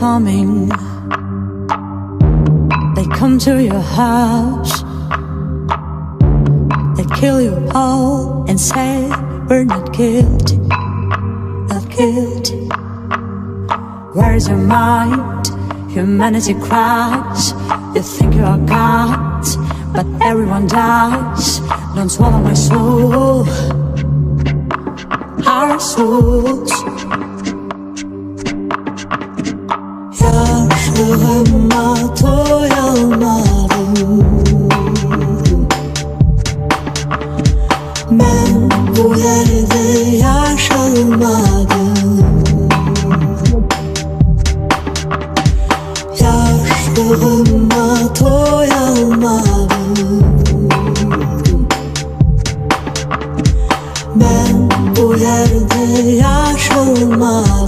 coming. They come to your house, they kill you all and say we're not guilty, not guilty. Where's your mind? Humanity cries. You think you are God, but everyone dies. Don't swallow my soul, our souls. Yaşlığıma doyamadım. Ben bu yerde yaşamadım. Yaşlığıma doyamadım. Ben bu yerde yaşamadım.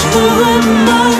Yaşlığıma